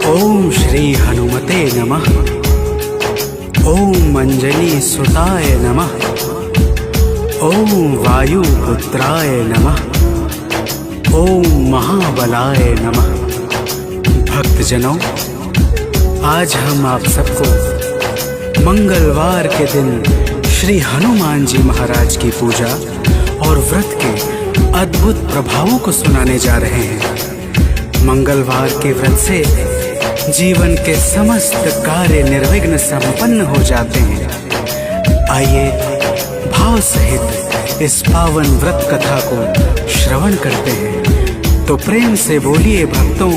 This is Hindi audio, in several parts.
ओम श्री हनुमते नमः। ओम अंजनी सुताय नमः। ओम वायुपुत्राय नमः। ओम महाबलाय नमः। भक्तजनों, आज हम आप सबको मंगलवार के दिन श्री हनुमान जी महाराज की पूजा और व्रत के अद्भुत प्रभावों को सुनाने जा रहे हैं। मंगलवार के व्रत से जीवन के समस्त कार्य निर्विघ्न संपन्न हो जाते हैं। आइए भाव सहित इस पावन व्रत कथा को श्रवण करते हैं। तो प्रेम से बोलिए भक्तों,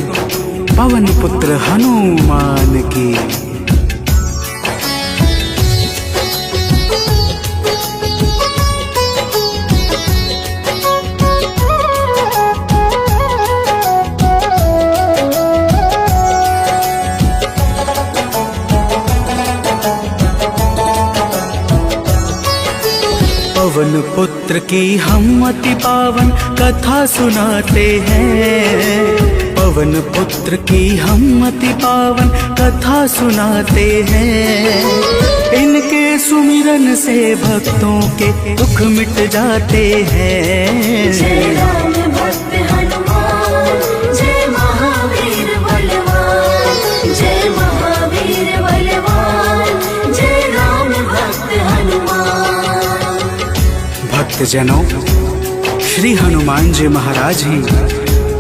पवन पुत्र हनुमान की। पवन पुत्र की हम अति पावन कथा सुनाते हैं। पवन पुत्र की हम अति पावन कथा सुनाते हैं। इनके सुमिरन से भक्तों के दुख मिट जाते हैं। जय राम भक्त हनुमान, जय महावीर बलवान, जय महावीर बलवान, जय राम भक्त हनुमान। भक्तजनों, श्री हनुमान जी महाराज ही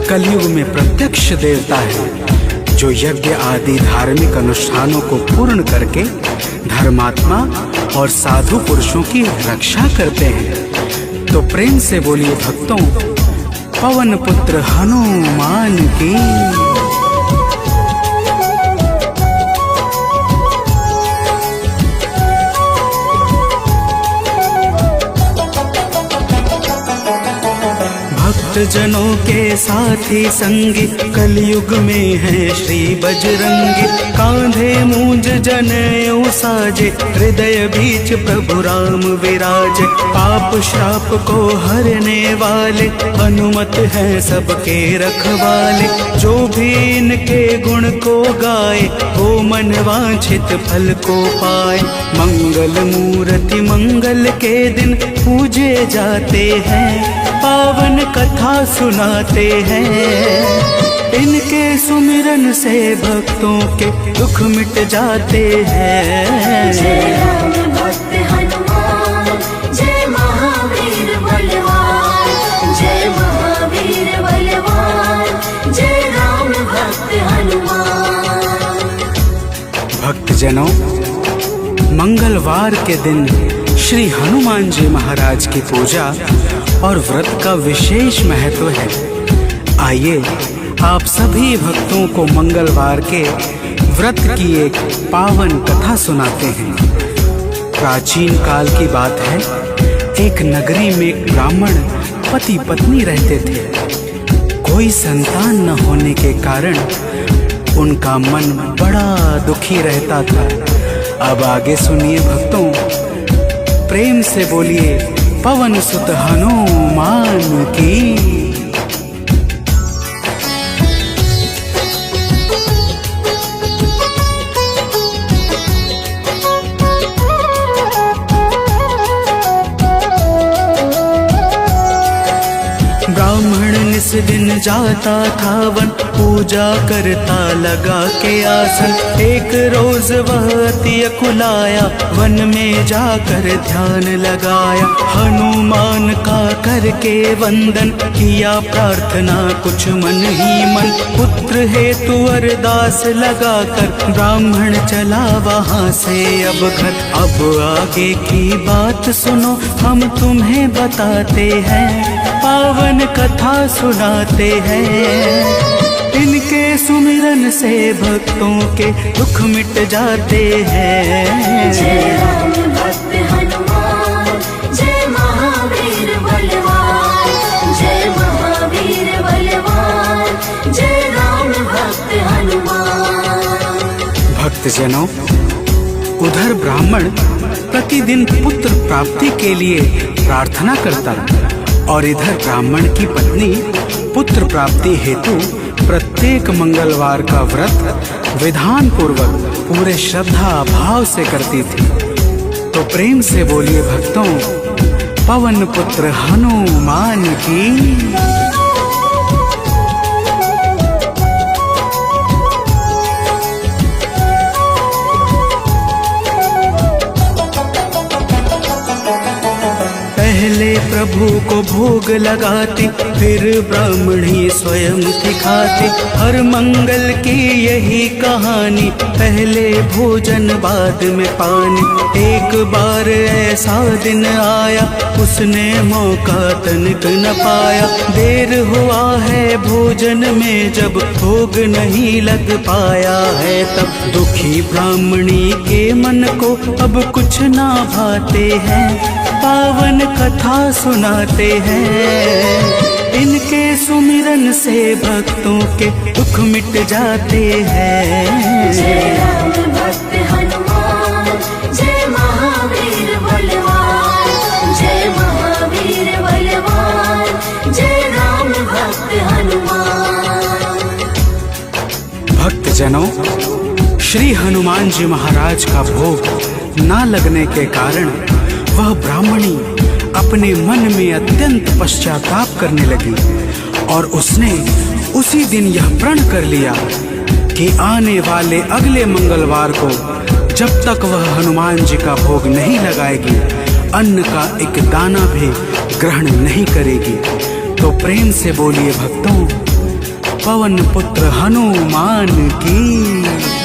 कलयुग में प्रत्यक्ष देवता है, जो यज्ञ आदि धार्मिक अनुष्ठानों को पूर्ण करके धर्मात्मा और साधु पुरुषों की रक्षा करते हैं। तो प्रेम से बोलिए भक्तों, पवन पुत्र हनुमान की। जनों के साथी संगी कलयुग में है श्री बजरंगी। कांधे मूंज जनेऊ साजे, हृदय बीच प्रभु राम विराजे। पाप श्राप को हरने वाले हनुमत हैं सबके रखवाले। जो भी इनके गुण को गाए, वो मन वांछित फल को पाए। मंगल मूर्ति मंगल के दिन पूजे जाते हैं। पावन कथा सुनाते हैं। इनके सुमिरन से भक्तों के दुख मिट जाते हैं। जय राम भक्त हनुमान, जय महावीर बलवान, जय महावीर बलवान, जय राम भक्त हनुमान। भक्तजनों, मंगलवार के दिन श्री हनुमान जी महाराज की पूजा और व्रत का विशेष महत्व है। आइए आप सभी भक्तों को मंगलवार के व्रत की एक पावन कथा सुनाते हैं। प्राचीन काल की बात है। एक नगरी में एक ब्राह्मण पति पत्नी रहते थे। कोई संतान न होने के कारण उनका मन बड़ा दुखी रहता था। अब आगे सुनिए भक्तों, प्रेम से बोलिए पवन सुत हनुमान की। ब्राह्मण निस दिन जाता था वन, पूजा करता लगा के आसन। एक रोज वह अति अकुलाया, वन में जाकर ध्यान लगाया। हनुमान का करके वंदन किया प्रार्थना कुछ मन ही मन। पुत्र हेतु अरदास लगाकर ब्राह्मण चला वहाँ से अब घर। अब आगे की बात सुनो, हम तुम्हें बताते हैं। पावन कथा सुनाते हैं। इनके सुमिरन से भक्तों के दुख मिट जाते हैं। जय राम भक्त हनुमान, जय महावीर बलवान, जय महावीर बलवान, जय राम भक्त हनुमान। भक्तजनों, उधर ब्राह्मण प्रतिदिन पुत्र प्राप्ति के लिए प्रार्थना करता और इधर ब्राह्मण की पत्नी पुत्र प्राप्ति हेतु प्रत्येक मंगलवार का व्रत विधान पूर्वक पूरे श्रद्धा भाव से करती थी। तो प्रेम से बोलिए भक्तों, पवन पुत्र हनुमान की। पहले प्रभु को भोग लगाती, फिर ब्राह्मणी स्वयं थी खाती। हर मंगल की यही कहानी, पहले भोजन बाद में पानी। एक बार ऐसा दिन आया, उसने मौका तनिक न पाया। देर हुआ है भोजन में, जब भोग नहीं लग पाया है तब दुखी ब्राह्मणी के मन को अब कुछ ना भाते हैं। पावन कथा सुनाते हैं, इनके सुमिरन से भक्तों के दुख मिट जाते हैं। जय राम भक्त हनुमान, जय महावीर बलवान, जय महावीर बलवान, जय राम भक्त हनुमान। भक्तजनों, श्री हनुमान जी महाराज का भोग ना लगने के कारण वह ब्राह्मणी अपने मन में अत्यंत पश्चाताप करने लगी और उसने उसी दिन यह प्रण कर लिया कि आने वाले अगले मंगलवार को जब तक वह हनुमान जी का भोग नहीं लगाएगी, अन्न का एक दाना भी ग्रहण नहीं करेगी। तो प्रेम से बोलिए भक्तों, पवन पुत्र हनुमान की।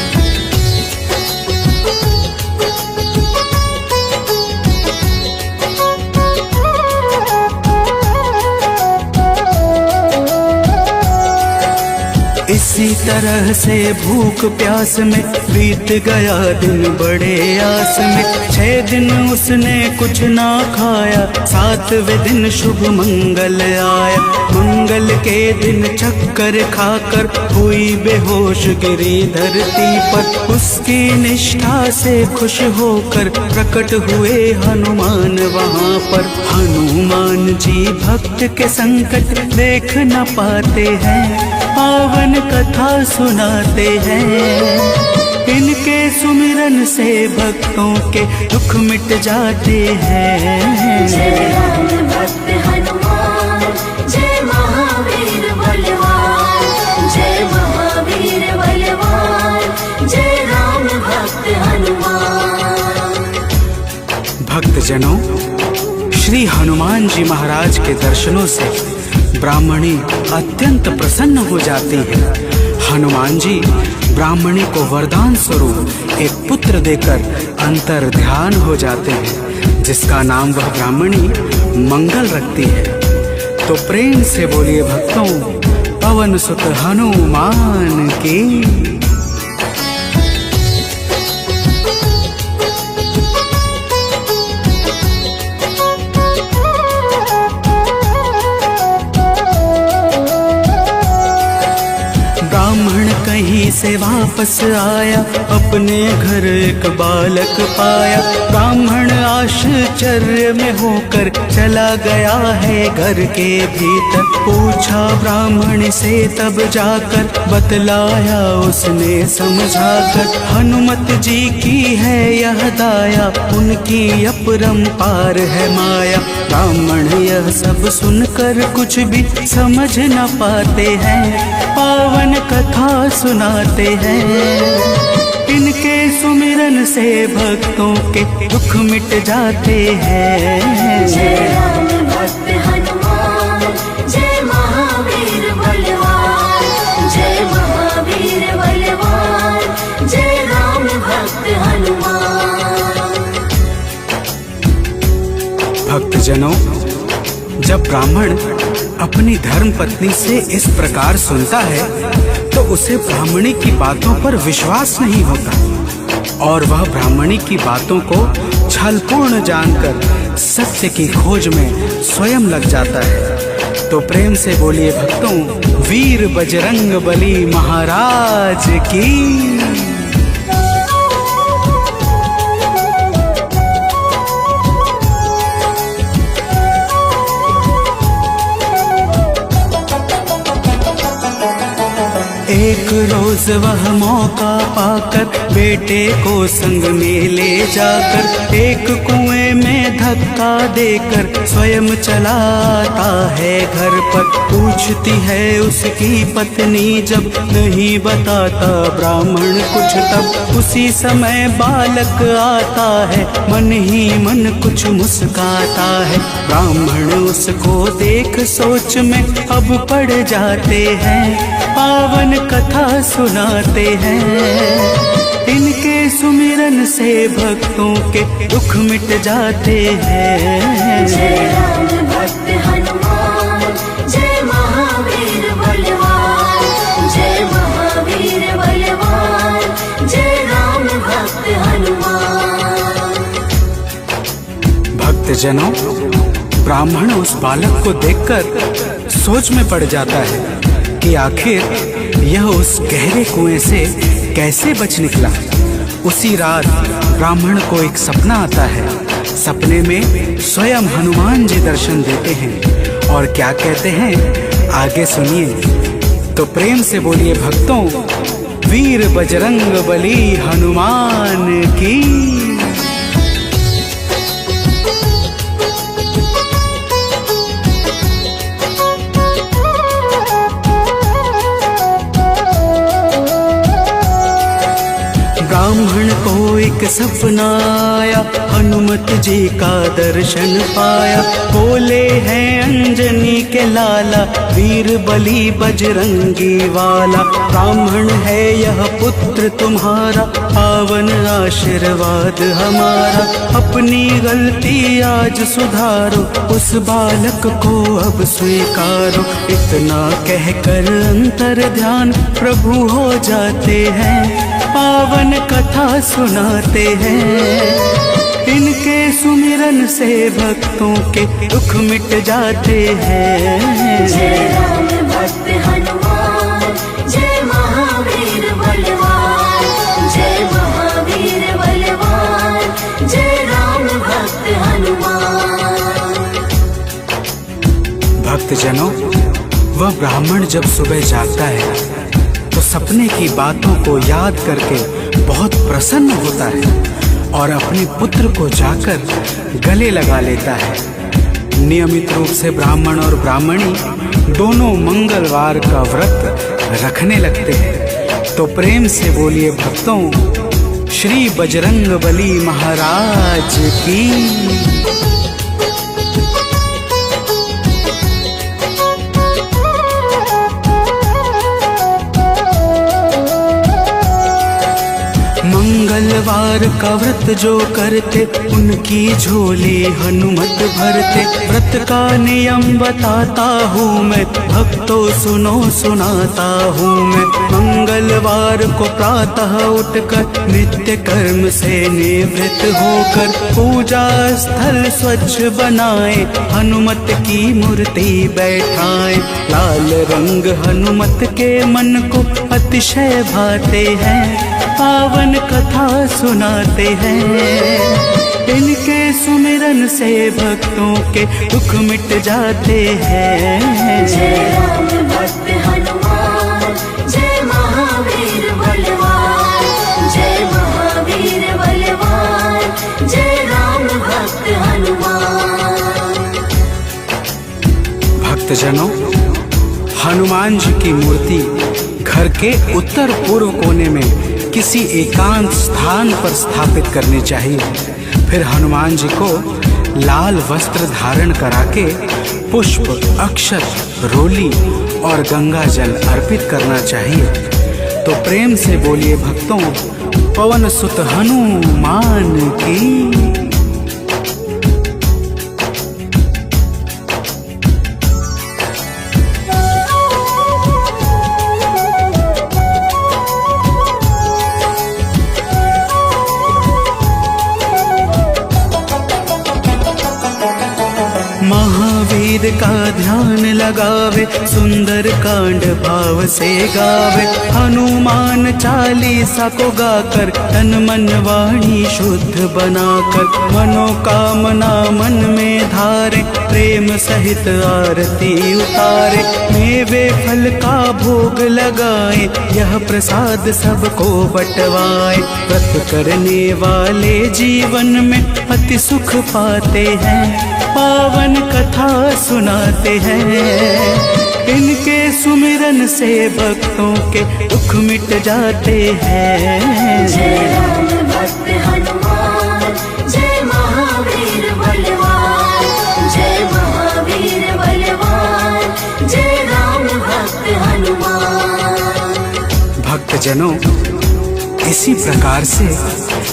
इसी तरह से भूख प्यास में बीत गया दिन बड़े आस में। 6 दिन उसने कुछ ना खाया, 7वें दिन शुभ मंगल आया। मंगल के दिन चक्कर खाकर हुई बेहोश गिरी धरती पर। उसकी निष्ठा से खुश होकर प्रकट हुए हनुमान वहाँ पर। हनुमान जी भक्त के संकट देख न पाते हैं, पावन कथा सुनाते हैं। इनके सुमिरन से भक्तों के दुख मिट जाते हैं। जय राम भक्त हनुमान, जय महावीर बलवान, जय महावीर बलवान, जय राम भक्त हनुमान। भक्तजनों, श्री हनुमान जी महाराज के दर्शनों से ब्राह्मणी अत्यंत प्रसन्न हो जाती है। हनुमान जी ब्राह्मणी को वरदान स्वरूप एक पुत्र देकर अंतर ध्यान हो जाते हैं, जिसका नाम वह ब्राह्मणी मंगल रखती है। तो प्रेम से बोलिए भक्तों, पवन सुत हनुमान की। ब्राह्मण कहीं से वापस आया, अपने घर एक बालक पाया। ब्राह्मण आश्चर्य में होकर चला गया है घर के भीतर। पूछा ब्राह्मण से तब जाकर, बतलाया उसने समझाकर। हनुमत जी की है यह दाया, उनकी अपरंपार है माया। ब्राह्मण यह सब सुनकर कुछ भी समझ न पाते हैं, पावन कथा सुनाते हैं। इनके सुमिरन से भक्तों के दुख मिट जाते हैं। जय राम भक्त हनुमान, जय महावीर बलवान, जय महावीर बलवान, जय राम भक्त हनुमान। भक्तजनों, जब ब्राह्मण अपनी धर्म पत्नी से इस प्रकार सुनता है तो उसे ब्राह्मणी की बातों पर विश्वास नहीं होता और वह ब्राह्मणी की बातों को छलपूर्ण जानकर सत्य की खोज में स्वयं लग जाता है। तो प्रेम से बोलिए भक्तों, वीर बजरंग बली महाराज की। एक रोज वह मौका पाकर बेटे को संग में ले जाकर एक कुएं में धक्का देकर स्वयं चलाता है घर पर। पूछती है उसकी पत्नी जब नहीं बताता ब्राह्मण कुछ, तब उसी समय बालक आता है मन ही मन कुछ मुस्काता है। ब्राह्मण उसको देख सोच में अब पड़ जाते हैं, पावन कथा सुनाते हैं। इनके सुमिरन से भक्तों के दुख मिट जाते हैं। जय राम भक्त हनुमान, जय महावीर बलवान, जय महावीर बलवान, जय राम भक्त हनुमान। भक्तजनों, ब्राह्मण उस बालक को देखकर सोच में पड़ जाता है कि आखिर यह उस गहरे कुएं से कैसे बच निकला। उसी रात ब्राह्मण को एक सपना आता है। सपने में स्वयं हनुमान जी दर्शन देते हैं और क्या कहते हैं आगे सुनिए। तो प्रेम से बोलिए भक्तों, वीर बजरंग बली हनुमान की। ब्राह्मण को एक सपना आया, हनुमत जी का दर्शन पाया। बोले हैं अंजनी के लाला, वीर बली बजरंगी वाला। ब्राह्मण है यह पुत्र तुम्हारा, पावन आशीर्वाद हमारा। अपनी गलती आज सुधारो, उस बालक को अब स्वीकारो। इतना कहकर अंतर ध्यान प्रभु हो जाते हैं, पावन कथा सुनाते हैं। इनके सुमिरन से भक्तों के दुख मिट जाते हैं। जय राम भक्त हनुमान, जय महावीर बलवान, जय महावीर बलवान, जय राम भक्त हनुमान। भक्तजनों, वह ब्राह्मण जब सुबह जागता है तो सपने की बातों को याद करके बहुत प्रसन्न होता है और अपने पुत्र को जाकर गले लगा लेता है। नियमित रूप से ब्राह्मण और ब्राह्मणी दोनों मंगलवार का व्रत रखने लगते हैं। तो प्रेम से बोलिए भक्तों, श्री बजरंग बली महाराज की। मंगलवार का व्रत जो करते उनकी झोली हनुमत भरते। व्रत का नियम बताता हूँ मैं, भक्तों सुनो सुनाता हूँ मैं। मंगलवार को प्रातः उठकर नित्य कर्म से निवृत्त होकर पूजा स्थल स्वच्छ बनाए, हनुमत की मूर्ति बैठाए। लाल रंग हनुमत के मन को अतिशय भाते हैं, पावन कथा सुनाते हैं। इनके सुमिरन से भक्तों के दुख मिट जाते हैं। जय राम भक्त हनुमान, जय महावीर बलवान, जय महावीर बलवान, जय राम भक्त हनुमान। भक्तजनों, हनुमान जी की मूर्ति घर के उत्तर पूर्व कोने में किसी एकांत स्थान पर स्थापित करनी चाहिए। फिर हनुमान जी को लाल वस्त्र धारण करा के पुष्प, अक्षत, रोली और गंगा जल अर्पित करना चाहिए। तो प्रेम से बोलिए भक्तों, पवन सुत हनुमान की। महावीर का ध्यान लगावे, सुंदर कांड भाव से गावे। हनुमान चालीसा को गाकर तन मन वाणी शुद्ध बनाकर मनोकामना मन में धारे प्रेम सहित आरती उतारे। मेवे फल का भोग लगाए यह प्रसाद सबको बंटवाए। व्रत करने वाले जीवन में अति सुख पाते हैं, पावन कथा सुनाते हैं। इनके सुमिरन से भक्तों के दुख मिट जाते हैं। जय राम भक्त हनुमान, जय महावीर बलवान, जय महावीर बलवान, जय राम भक्त हनुमान। भक्तजनों, इसी प्रकार से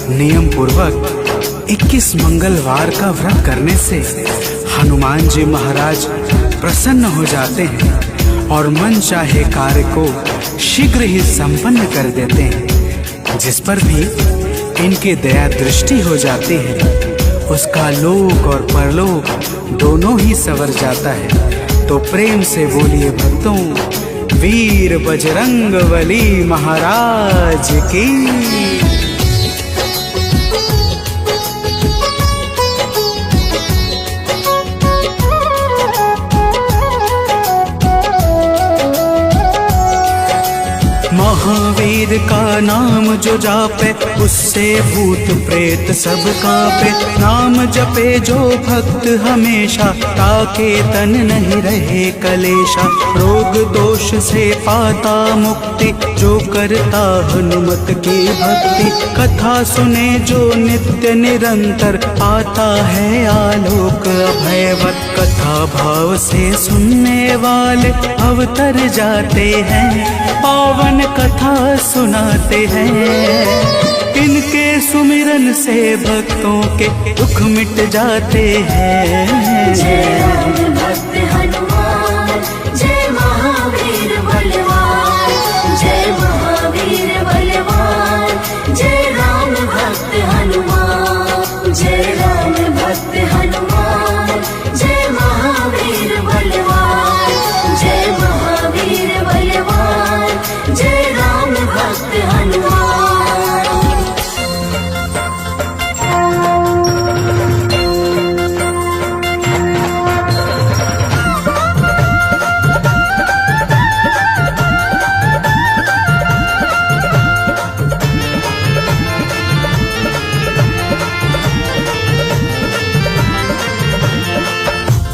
नियम पूर्वक 21 मंगलवार का व्रत करने से हनुमान जी महाराज प्रसन्न हो जाते हैं और मन चाहे कार्य को शीघ्र ही संपन्न कर देते हैं। जिस पर भी इनकी दया दृष्टि हो जाती है उसका लोक और परलोक दोनों ही संवर जाता है। तो प्रेम से बोलिए भक्तों, वीर बजरंगबली महाराज की। महावीर का नाम जो जापे उससे भूत प्रेत सब कांपे। नाम जपे जो भक्त हमेशा ताके तन नहीं रहे कलेशा। रोग दोष से पाता मुक्ति जो करता हनुमत की भक्ति। कथा सुने जो नित्य निरंतर पाता है आलोक अभयवर। कथा भाव से सुनने वाले अवतर जाते हैं, पावन कथा सुनाते हैं। इनके सुमिरन से भक्तों के दुख मिट जाते हैं। जय राम भक्त हनुमान, जय महावीर बलवान, जय महावीर बलवान, जय राम भक्त हनुमान। जय राम भक्त हनुमान, जय महावीर बलवान, जय महावीर बलवान, जय राम भक्त हनुमान।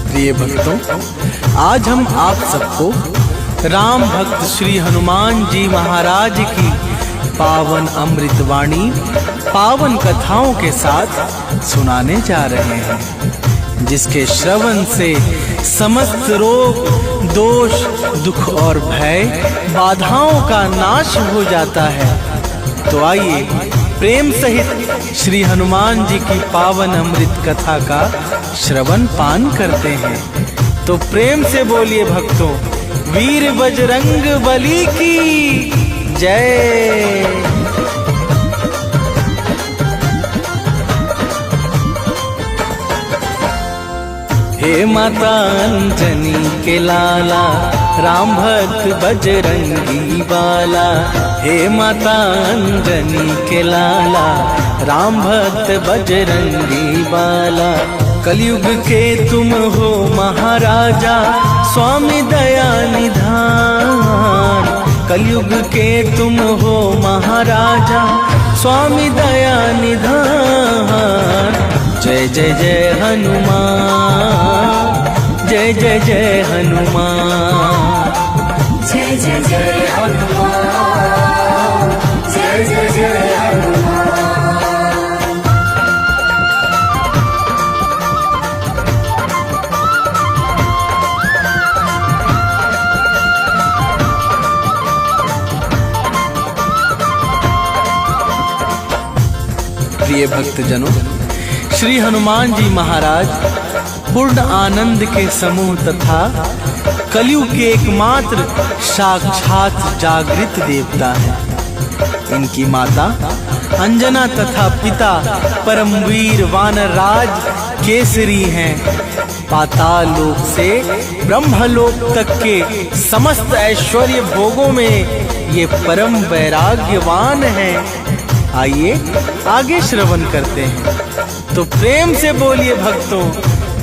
प्रिय भक्तों, आज हम आप सबको राम भक्त श्री हनुमान जी महाराज की पावन अमृत वाणी, पावन कथाओं के साथ सुनाने जा रहे हैं, जिसके श्रवण से समस्त रोग दोष दुख और भय बाधाओं का नाश हो जाता है। तो आइए प्रेम सहित श्री हनुमान जी की पावन अमृत कथा का श्रवण पान करते हैं। तो प्रेम से बोलिए भक्तों, वीर बजरंगबली की जय। हे माता अंजनी के लाला, राम भक्त बजरंगी बाला। हे माता अंजनी के लाला, राम भक्त बजरंगी बाला। कलयुग के तुम हो महाराजा, स्वामी दया निधान। कलयुग के तुम हो महाराजा, स्वामी दया निधान। जय जय जय हनुमान, जय जय जय हनुमान। जय जय जय हनुमान, जय जय जय हनुमान। प्रिय भक्तजनों, श्री हनुमान जी महाराज पूर्ण आनंद के समूह तथा कलयुग के एकमात्र साक्षात जागृत देवता हैं। इनकी माता अंजना तथा पिता परमवीर वानर राज केसरी हैं। पाताल लोक से ब्रह्मलोक तक के समस्त ऐश्वर्य भोगों में ये परम वैराग्यवान हैं। आइए आगे श्रवण करते हैं। तो प्रेम से बोलिए भक्तों,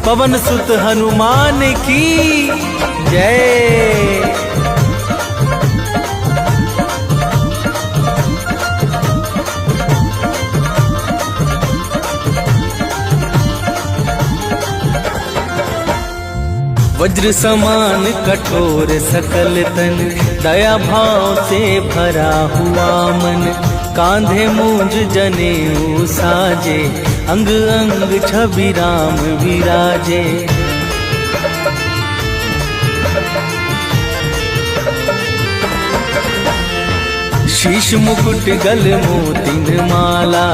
पवन सुत हनुमान की जय। वज्र समान कठोर सकल तन, दया भाव से भरा हुआ मन, कांधे मूंज जनेऊ साजे, अंग अंग छवि राम विराजे। शीश मुकुट गल मोतिन माला,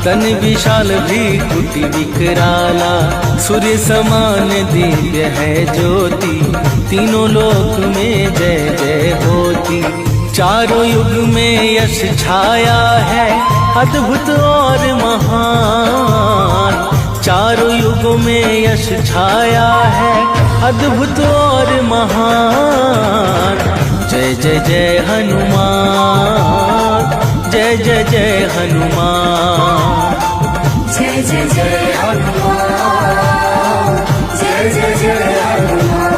तन विशाल भी कुटी विकराला। सूर्य समान दिव्य है ज्योति, तीनों लोक में जय जय होती। चारों युग में यश छाया है, अद्भुत और महान। चारों युगों में यश छाया है, अद्भुत और महान। जय जय जय हनुमान, जय जय जय हनुमान। जय जय जय हनुमान, जय जय जय हनुमान।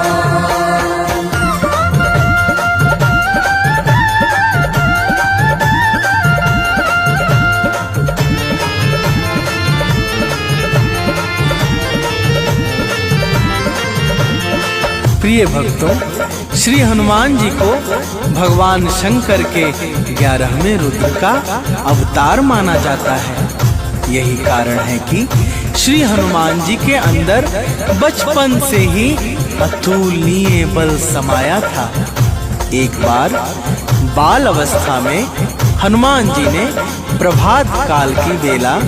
प्रिय भक्तों, श्री हनुमान जी को भगवान शंकर के 11वें रुद्र का अवतार माना जाता है। यही कारण है कि श्री हनुमान जी के अंदर बचपन से ही अतुलनीय बल समाया था। एक बार बाल अवस्था में हनुमान जी ने प्रभात काल की बेला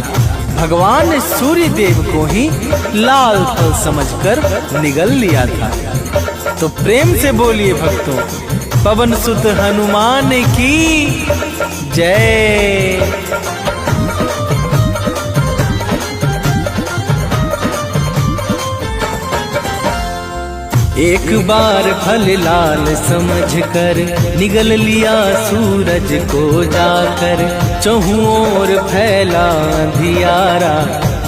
भगवान सूर्य देव को ही लाल फल समझकर निगल लिया था। तो प्रेम से बोलिए भक्तों, पवन सुत हनुमान की जय। एक बार फल लाल समझकर निगल लिया सूरज को जाकर। चहुं ओर फैला अंधियारा,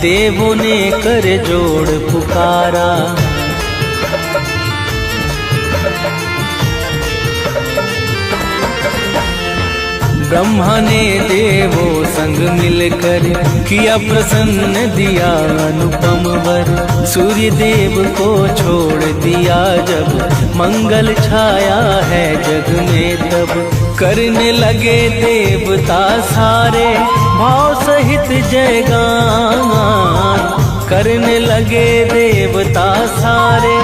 देवों ने कर जोड़ पुकारा। ब्रह्मा ने देवों संग मिलकर किया प्रसन्न, दिया अनुपम वर। सूर्य देव को छोड़ दिया जब, मंगल छाया है जग में तब। करने लगे देवता सारे भाव सहित जयगान। करने लगे देवता सारे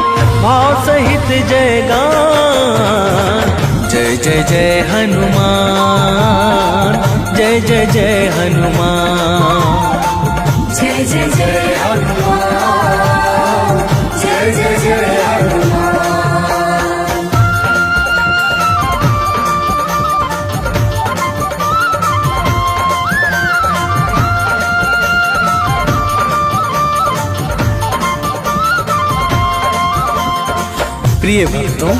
भाव सहित जयगान। जय जय जय हनुमान, जय जय जय हनुमान। जय जय जय हनुमान, जय जय जय हनुमान। प्रिय भक्तों,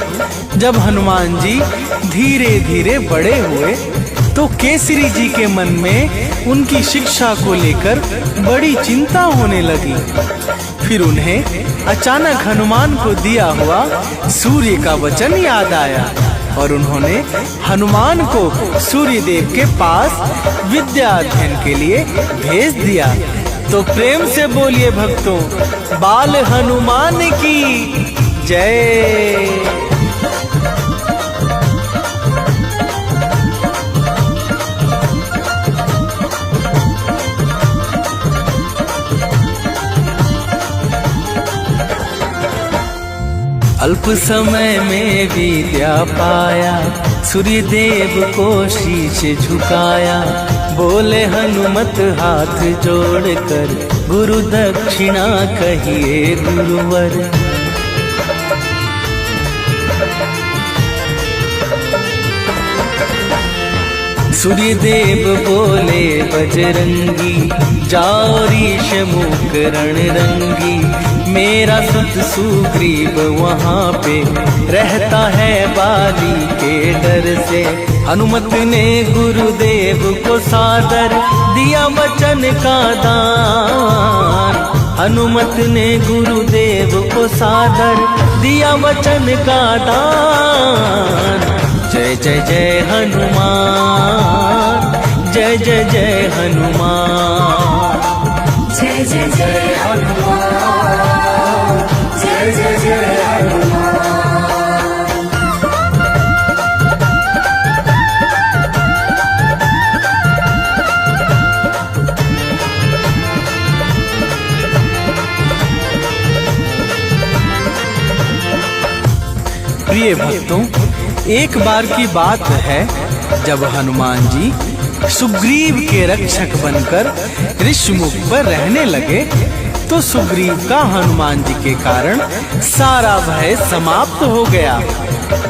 जब हनुमान जी धीरे धीरे बड़े हुए तो केसरी जी के मन में उनकी शिक्षा को लेकर बड़ी चिंता होने लगी। फिर उन्हें अचानक हनुमान को दिया हुआ सूर्य का वचन याद आया और उन्होंने हनुमान को सूर्य देव के पास विद्या अध्ययन के लिए भेज दिया। तो प्रेम से बोलिए भक्तों, बाल हनुमान की जय। अल्प समय में विद्या पाया, सूर्य देव को शीश झुकाया। बोले हनुमत हाथ जोड़कर, गुरु दक्षिणा कहिए गुरुवर। सूर्यदेव बोले बजरंगी, जाओ रीश मुख रणरंगी। मेरा सुत सुग्रीव वहाँ पे रहता है बाली के डर से। हनुमत ने गुरुदेव को सादर दिया वचन का दान। हनुमत ने गुरुदेव को सादर दिया वचन का दान। जय जय जय हनुमान, जय जय जय हनुमान। जय जय जय हनुमान, जय जय जय हनुमान। प्रिय भक्तों, एक बार की बात है जब हनुमान जी सुग्रीव के रक्षक बनकर ऋषमुख पर रहने लगे, तो सुग्रीव का हनुमान जी के कारण सारा भय समाप्त हो गया,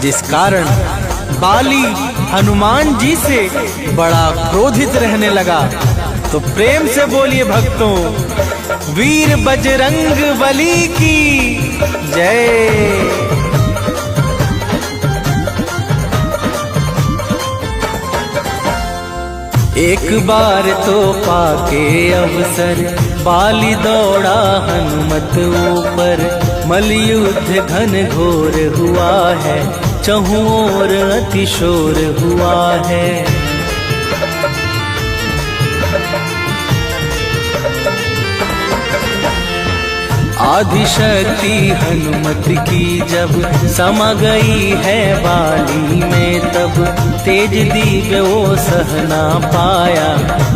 जिस कारण बाली हनुमान जी से बड़ा क्रोधित रहने लगा। तो प्रेम से बोलिए भक्तों, वीर बजरंग बली की जय। एक बार तो पाके अवसर बाली दौड़ा हनुमत ऊपर। मलयुद्ध घन घोर हुआ है, चहुं ओर अतिशोर हुआ है। आदिशक्ति हनुमत की जब समा गई है बाली में, तब तेज दिव्य वो सहना पाया,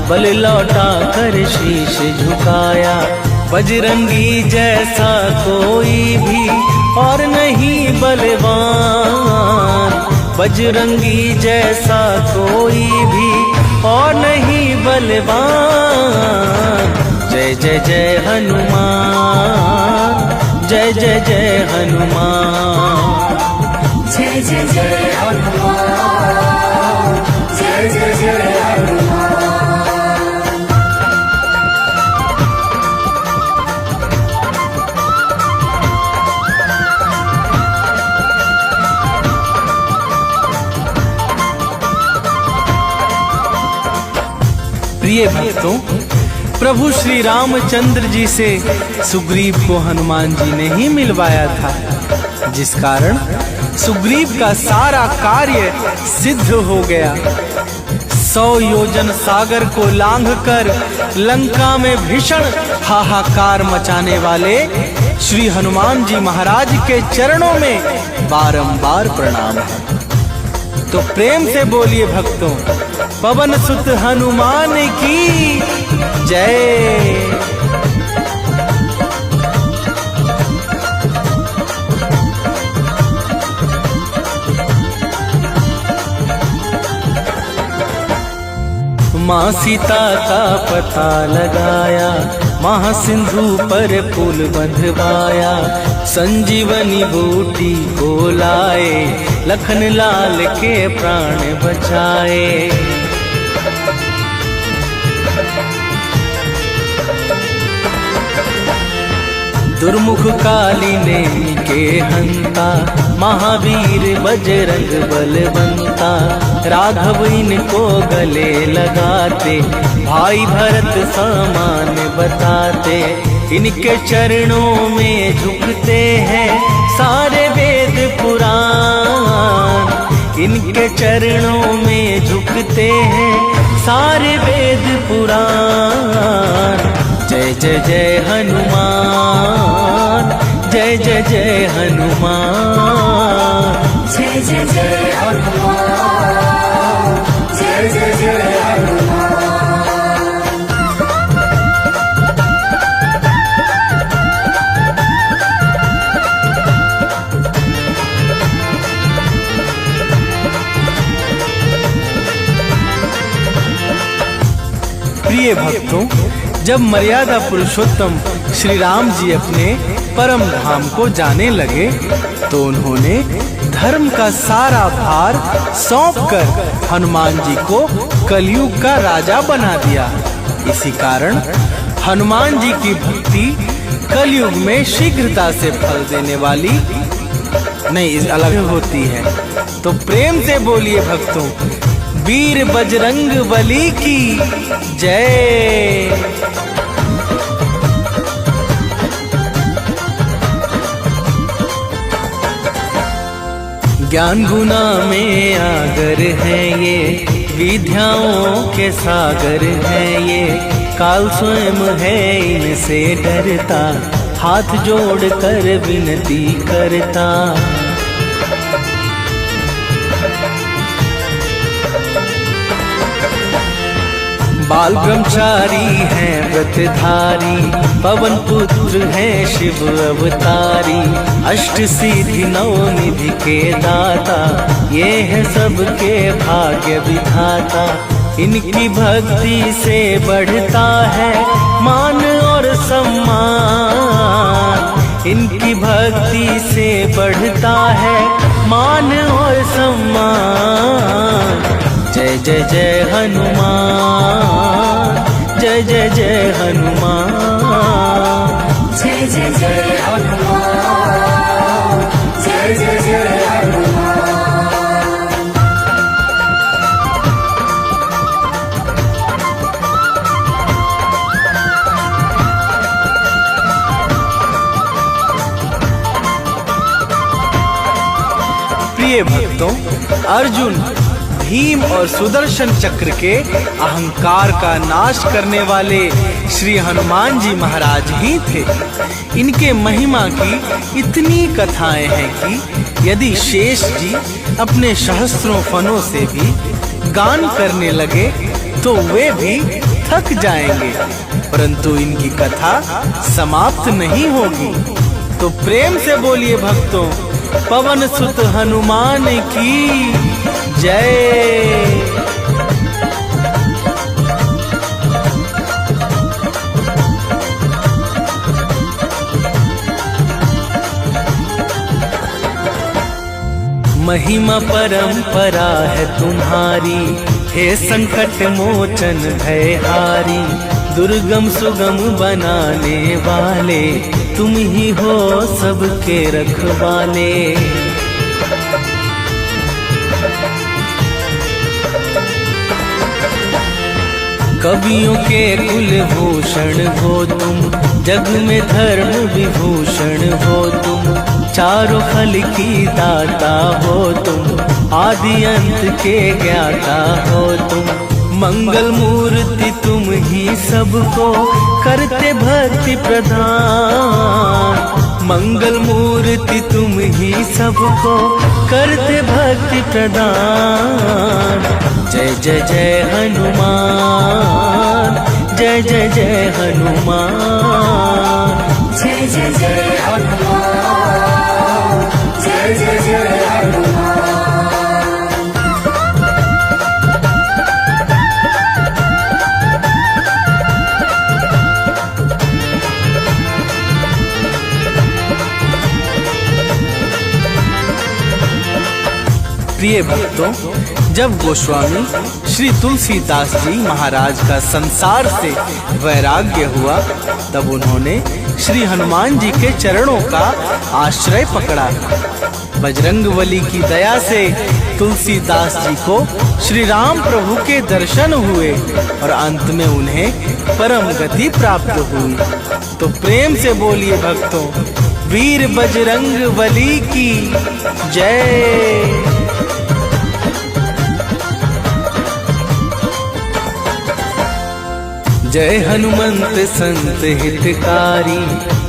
बल लौटा कर शीश झुकाया। बजरंगी जैसा कोई भी और नहीं बलवान, बजरंगी जैसा कोई भी और नहीं बलवान। जय जय जय हनुमान, जय जय जय हनुमान। जय जय जय हनुमान, जय जय जय हनुमान। प्रिय भक्तों, प्रभु श्री रामचंद्र जी से सुग्रीव को हनुमान जी ने ही मिलवाया था, जिस कारण सुग्रीव का सारा कार्य सिद्ध हो गया। 100 योजन सागर को लांघकर लंका में भीषण हाहाकार मचाने वाले श्री हनुमान जी महाराज के चरणों में बारंबार प्रणाम है। तो प्रेम से बोलिए भक्तों, पवन सुत हनुमान की जय। माँ सीता का पता लगाया, महासिंधु पर पुल बंधवाया। संजीवनी बूटी को लाए, लखन लाल के प्राण बचाए। दुर्मुख काली नेमी के हंता, महावीर बजरंग बलवंता। राघव इनको गले लगाते, भाई भरत समान बताते। इनके चरणों में झुकते हैं सारे वेद पुराण। इनके चरणों में झुकते हैं सारे वेद पुराण। जय जय जय हनुमान, जय जय जय हनुमान। जय जय जय हनुमान, जय जय जय हनुमान। प्रिय भक्तों, जब मर्यादा पुरुषोत्तम श्री राम जी अपने परम धाम को जाने लगे, तो उन्होंने धर्म का सारा भार सौंपकर हनुमान जी को कलयुग का राजा बना दिया। इसी कारण हनुमान जी की भक्ति कलयुग में शीघ्रता से फल देने वाली नहीं, अलग होती है। तो प्रेम से बोलिए भक्तों, वीर बजरंग बली की जय। ज्ञान गुना में आगर है ये, विद्याओं के सागर है ये, काल स्वयं है इनसे डरता, हाथ जोड़ कर विनती करता। बाल ब्रह्मचारी है व्रतधारी, पवन पुत्र है शिव अवतारी, अष्ट सिद्धि नौ निधि के दाता, ये है सबके भाग्य विधाता। इनकी भक्ति से बढ़ता है मान और सम्मान, इनकी भक्ति से बढ़ता है मान और सम्मान। जय जय जय हनुमान, जय जय जय हनुमान, जय जय जय हनुमान, जय जय जय हनुमान। प्रिय भक्तों, अर्जुन भीम और सुदर्शन चक्र के अहंकार का नाश करने वाले श्री हनुमान जी महाराज ही थे। इनके महिमा की इतनी कथाएं हैं कि यदि शेष जी अपने सहस्त्रों फनों से भी गान करने लगे तो वे भी थक जाएंगे, परंतु इनकी कथा समाप्त नहीं होगी। तो प्रेम से बोलिए भक्तों, पवन सुत हनुमान की जय। महिमा परंपरा है तुम्हारी, हे संकट मोचन भयहारी, दुर्गम सुगम बनाने वाले, तुम ही हो सबके रखवाले। कवियों के कुलभूषण हो तुम, जग में धर्म विभूषण हो तुम, चारों फल की दाता हो तुम, आदि अंत के ज्ञाता हो तुम। मंगल मूर्ति तुम ही सबको करते भक्ति प्रदान, मंगल मूर्ति तुम ही सबको करते भक्ति प्रदान। जय जय जय हनुमान, जय जय जय हनुमान, जय जय जय हनुमान, जय जय जय हनुमान। प्रिय भक्तों, जब गोस्वामी श्री तुलसीदास जी महाराज का संसार से वैराग्य हुआ, तब उन्होंने श्री हनुमान जी के चरणों का आश्रय पकड़ा। बजरंगबली की दया से तुलसीदास जी को श्री राम प्रभु के दर्शन हुए और अंत में उन्हें परम गति प्राप्त हुई। तो प्रेम से बोलिए भक्तों, वीर बजरंगबली की जय। जय हनुमंत संत हितकारी,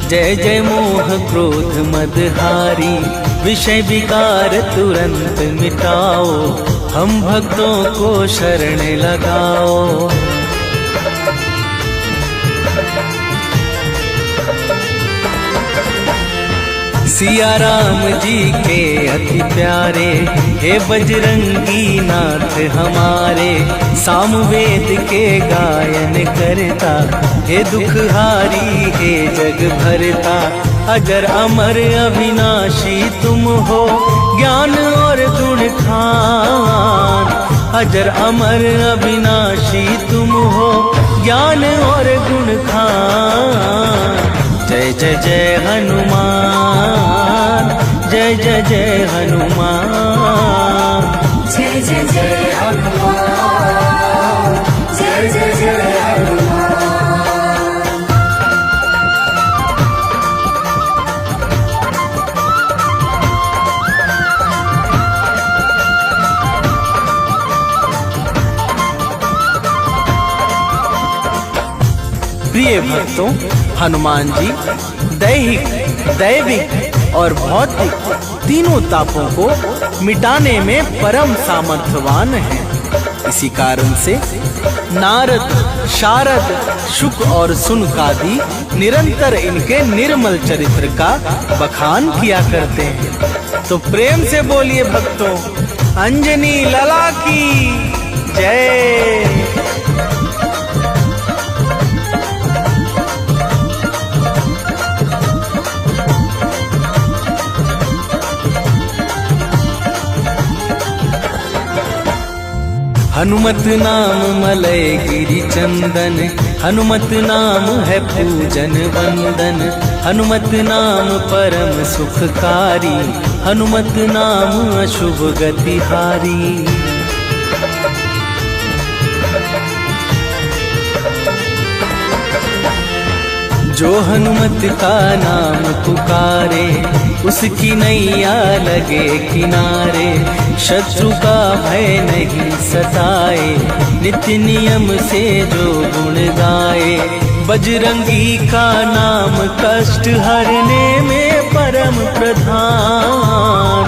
जय जय मोह क्रोध मदहारी, विषय विकार तुरंत मिटाओ, हम भक्तों को शरण लगाओ। सिया राम जी के अति प्यारे, हे बजरंगी नाथ हमारे। सामवेद के गायन करता, हे दुखहारी हे जग भरता। अजर अमर अविनाशी तुम हो, ज्ञान और गुण खान। अजर अमर अविनाशी तुम हो, ज्ञान और गुण खान। जय जय जय हनुमान, जय जय जय हनुमान। जय जय जय हनुमान, जय जय जय हनुमान। प्रिय भक्तों, हनुमान जी दैहिक, दैविक और भौतिक तीनों तापों को मिटाने में परम सामर्थ्यवान हैं। इसी कारण से नारद, शारद, शुक और सुनकादि निरंतर इनके निर्मल चरित्र का बखान किया करते हैं। तो प्रेम से बोलिए भक्तों, अंजनी लला की जय। हनुमत नाम मलय गिरि चंदन, हनुमत नाम है पूजन वंदन। हनुमत नाम परम सुखकारी, हनुमत नाम अशुभ गति हारी। जो हनुमत का नाम पुकारे, उसकी नैया लगे किनारे। शत्रु का भय नहीं सताए, नित्य नियम से जो गुण गाए। बजरंगी का नाम कष्ट हरने में परम प्रधान।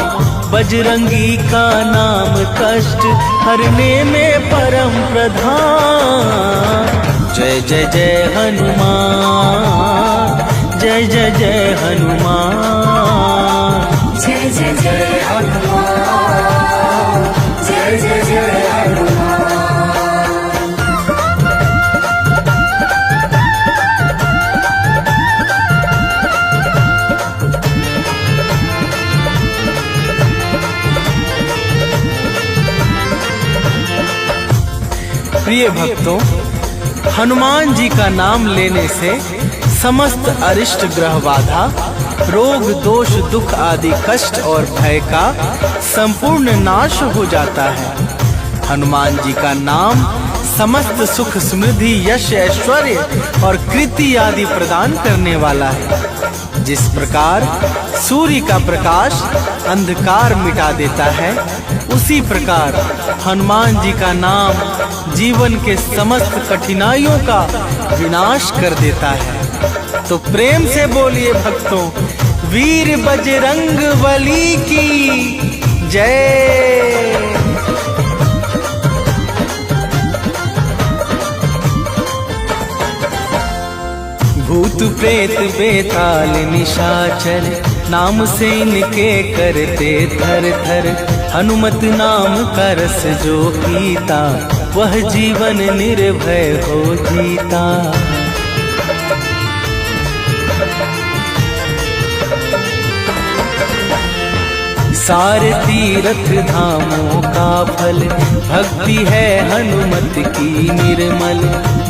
बजरंगी का नाम कष्ट हरने में परम प्रधान। जय जय जय हनुमान, जय जय जय हनुमान। जय जय जय हनुमान, जय जय जय हनुमान। प्रिय भक्तों, हनुमान जी का नाम लेने से समस्त अरिष्ट ग्रह बाधा, रोग दोष दुख आदि कष्ट और भय का संपूर्ण नाश हो जाता है। हनुमान जी का नाम समस्त सुख समृद्धि यश ऐश्वर्य और कृति आदि प्रदान करने वाला है। जिस प्रकार सूर्य का प्रकाश अंधकार मिटा देता है, उसी प्रकार हनुमान जी का नाम जीवन के समस्त कठिनाइयों का विनाश कर देता है। तो प्रेम से बोलिए भक्तों, वीर बजरंग बली की जय। भूत प्रेत बेताल निशाचर, नाम से इनके करते थर थर। हनुमत नाम का रस जो पीता, वह जीवन निर्भय हो जीता। सारे तीर्थ धामों का फल, भक्ति है हनुमत की निर्मल।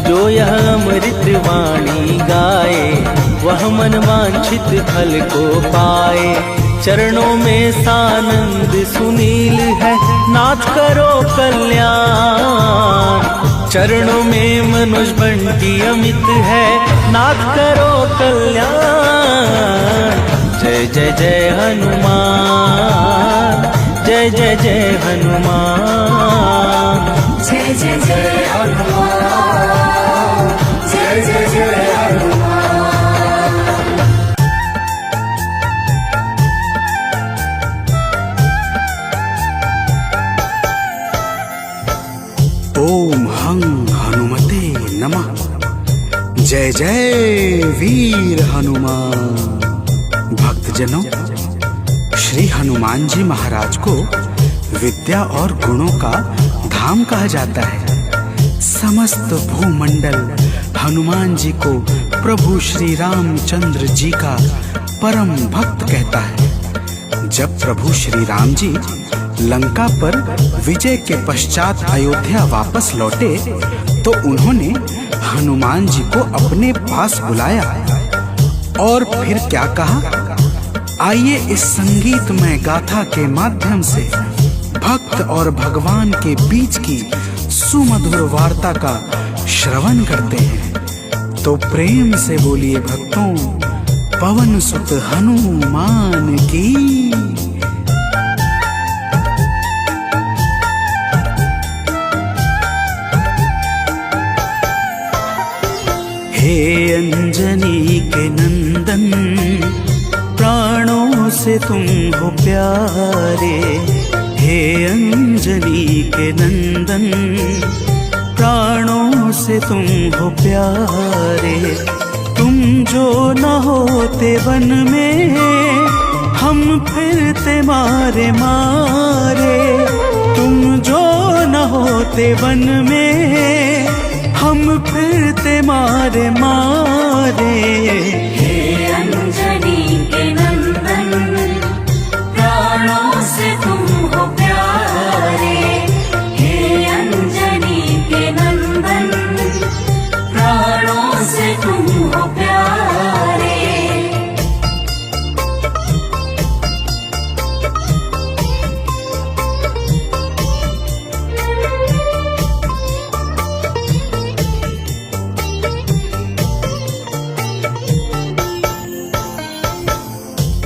जो यह अमृत वाणी गाए, वह मन वांछित फल को पाए। चरणों में सानंद सुनील है, नाथ करो कल्याण। चरणों में मनुज बंटी अमित है, नाथ करो कल्याण। जय जय जय हनुमान, जय जय जय हनुमान। जय जय जय हनुमान, जय जय जय हनुमान। ओम हं हनुमते नमः। जय जय वीर हनुमान। भक्त भक्तजनों, श्री हनुमान जी महाराज को विद्या और गुणों का धाम कहा जाता है। समस्त भूमंडल हनुमान जी को प्रभु श्री रामचंद्र जी का परम भक्त कहता है। जब प्रभु श्री राम जी लंका पर विजय के पश्चात अयोध्या वापस लौटे तो उन्होंने हनुमान जी को अपने पास बुलाया और फिर क्या कहा, आइए इस संगीतमय गाथा के माध्यम से भक्त और भगवान के बीच की सुमधुर वार्ता का श्रवण करते हैं। तो प्रेम से बोलिए भक्तों, पवन सुत हनुमान की। हे अंजनी के नंदन, प्राणों से तुम हो प्यारे। हे अंजनी के नंदन, प्राणों से तुम हो प्यारे। तुम जो न होते वन में, हम फिरते मारे मारे। तुम जो न होते वन में, हम फिरते मारे मारे। हे अंजनी के नंदन, प्राणों से तुम हो प्यारे। हे अंजनी के नंदन, प्राणों से तुम हो प्यारे।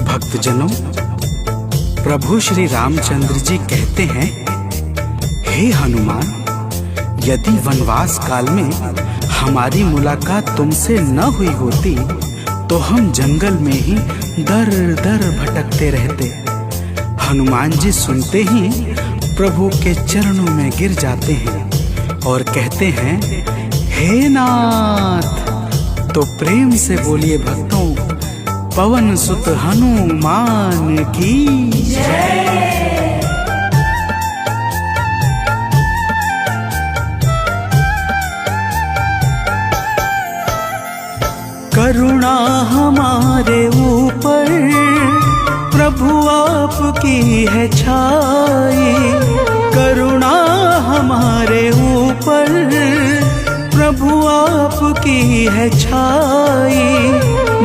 भक्तजनों, प्रभु श्री रामचंद्र जी कहते हैं, हे हनुमान, यदि वनवास काल में हमारी मुलाकात तुमसे न हुई होती तो हम जंगल में ही दर दर भटकते रहते। हनुमान जी सुनते ही प्रभु के चरणों में गिर जाते हैं और कहते हैं, हे नाथ। तो प्रेम से बोलिए भक्तों, पवन सुत हनुमान की जय। करुणा हमारे ऊपर प्रभु आपकी है छाई। करुणा हमारे ऊपर प्रभु आपकी है छाई।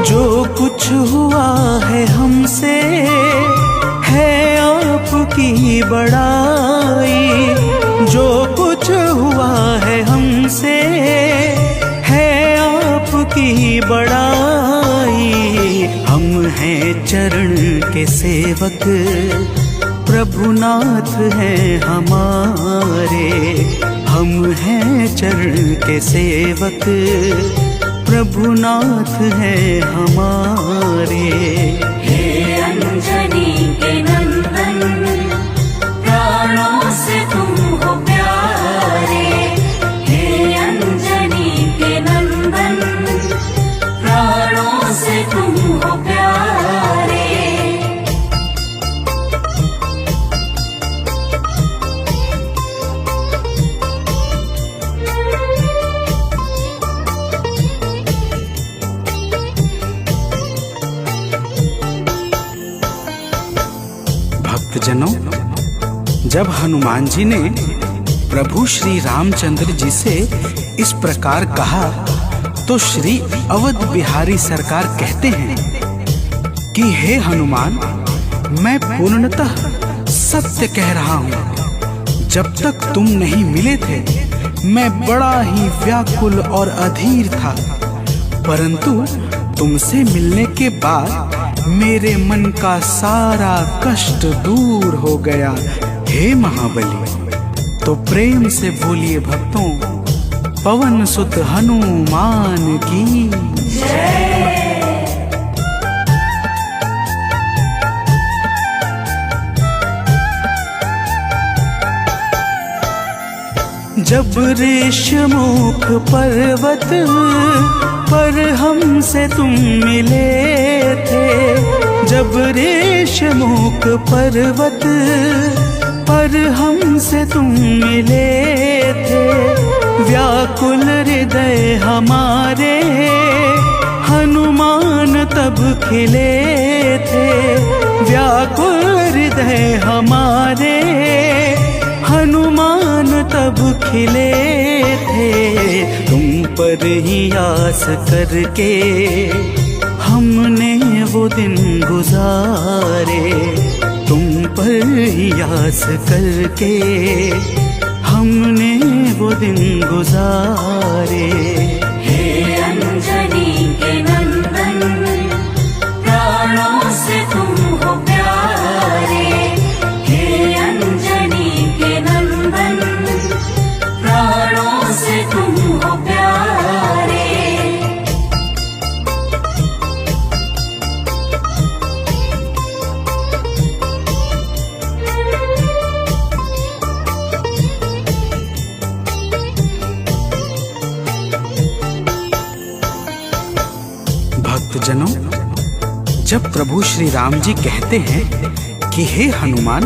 जो कुछ हुआ है हमसे है आपकी बड़ाई। जो कुछ हुआ है हमसे है आपकी बड़ाई। हम हैं चरण के सेवक, प्रभुनाथ हैं हमारे। हम हैं चरण के सेवक, प्रभुनाथ हैं हमारे। हे अंजनी के नंदन, प्राणों से तुम हो प्यारे। हे अंजनी के नंदन, प्राणों से तुम हो प्यारे। भक्तजनों, जब हनुमान जी ने प्रभु श्री रामचंद्र जी से इस प्रकार कहा तो श्री अवध बिहारी सरकार कहते हैं कि हे हनुमान, मैं पूर्णतः सत्य कह रहा हूँ। जब तक तुम नहीं मिले थे मैं बड़ा ही व्याकुल और अधीर था, परंतु तुमसे मिलने के बाद मेरे मन का सारा कष्ट दूर हो गया। हे महाबली। तो प्रेम से बोलिए भक्तों, पवन सुत हनुमान की जय। जब ऋषमुख पर्वत पर हमसे तुम मिले थे, जब ऋषमुख पर्वत पर हमसे तुम मिले थे, व्याकुल हृदय हमारे हनुमान तब खिले थे। व्याकुल हृदय हमारे हनुमान तब खिले थे। तुम पर ही आस करके हमने वो दिन गुजारे, तुम पर ही आस करके हमने वो दिन गुजारे। हे अंजनी के नंदन, प्राणों से तुम हो प्यारे। हे अंजनी के नंदन, प्राणों से तुम हो प्यारे। भक्तजनों, जब प्रभु श्री राम जी कहते हैं कि हे हनुमान,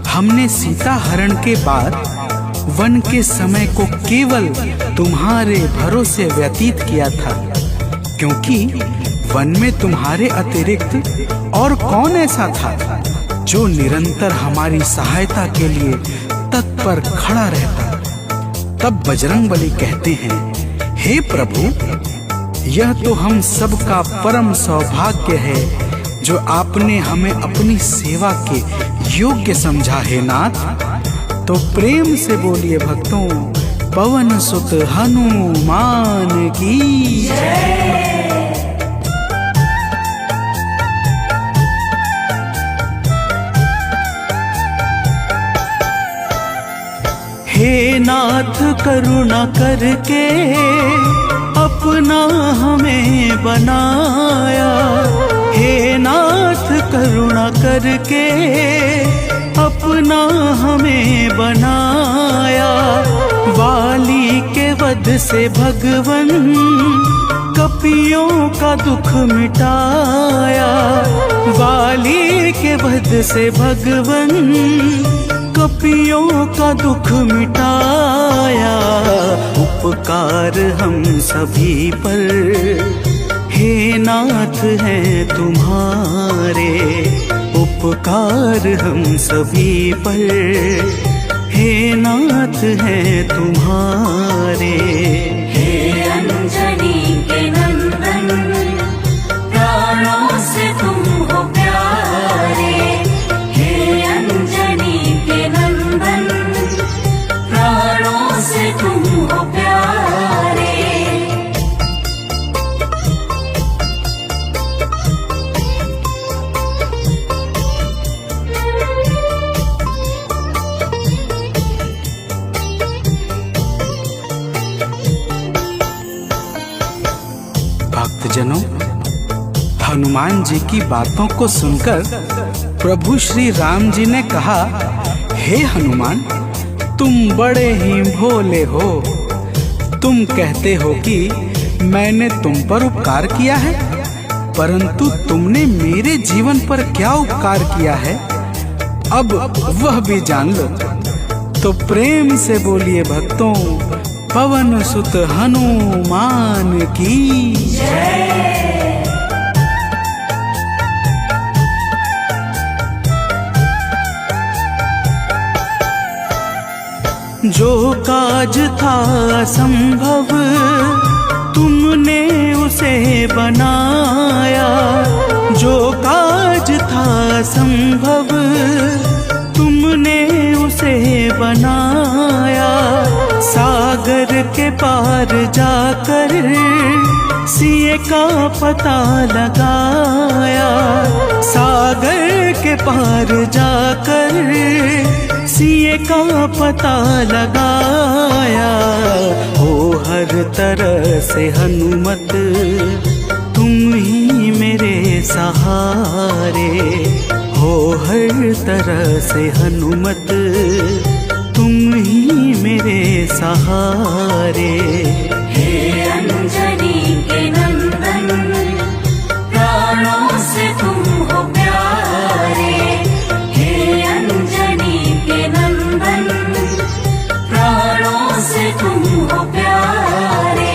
हमने सीता हरण के बाद वन के समय को केवल तुम्हारे भरोसे व्यतीत किया था, क्योंकि वन में तुम्हारे अतिरिक्त और कौन ऐसा था जो निरंतर हमारी सहायता के लिए तत्पर खड़ा रहता। तब बजरंगबली कहते हैं, हे प्रभु, यह तो हम सबका परम सौभाग्य है जो आपने हमें अपनी सेवा के योग्य समझा है नाथ। तो प्रेम से बोलिए भक्तों, पवन सुत हनुमान की जय। हे नाथ करुणा करके अपना हमें बनाया। हे नाथ करुणा करके अपना हमें बनाया। वाली के वध से भगवन कपियों का दुख मिटाया। वाली के वध से भगवन कपियों का दुख मिटाया। उपकार हम सभी पर हे नाथ हैं तुम्हारे। उपकार हम सभी पर हे नाथ हैं तुम्हारे। हे अंजनी के नंदन, प्राणों से तुम हो प्यारे। हे अंजनी के नंदन, प्राणों से तुम हो प्यारे। भक्तजनों, हनुमान जी की बातों को सुनकर प्रभु श्री राम जी ने कहा, हे हनुमान, तुम बड़े ही भोले हो। तुम कहते हो कि मैंने तुम पर उपकार किया है, परंतु तुमने मेरे जीवन पर क्या उपकार किया है, अब वह भी जान लो। तो प्रेम से बोलिए भक्तों, पवन सुत हनुमान की जय। जो काज था असंभव तुमने उसे बनाया। जो काज था असंभव तुमने उसे बनाया। सागर के पार जाकर सिए का पता लगाया। सागर के पार जाकर सिए का पता लगाया। हो हर तरह से हनुमत तुम ही मेरे सहारे। हो हर तरह से हनुमत तुम ही मेरे सहारे। हे अंजनी के नंदन, प्राणों से तुम हो तुम हो प्यारे।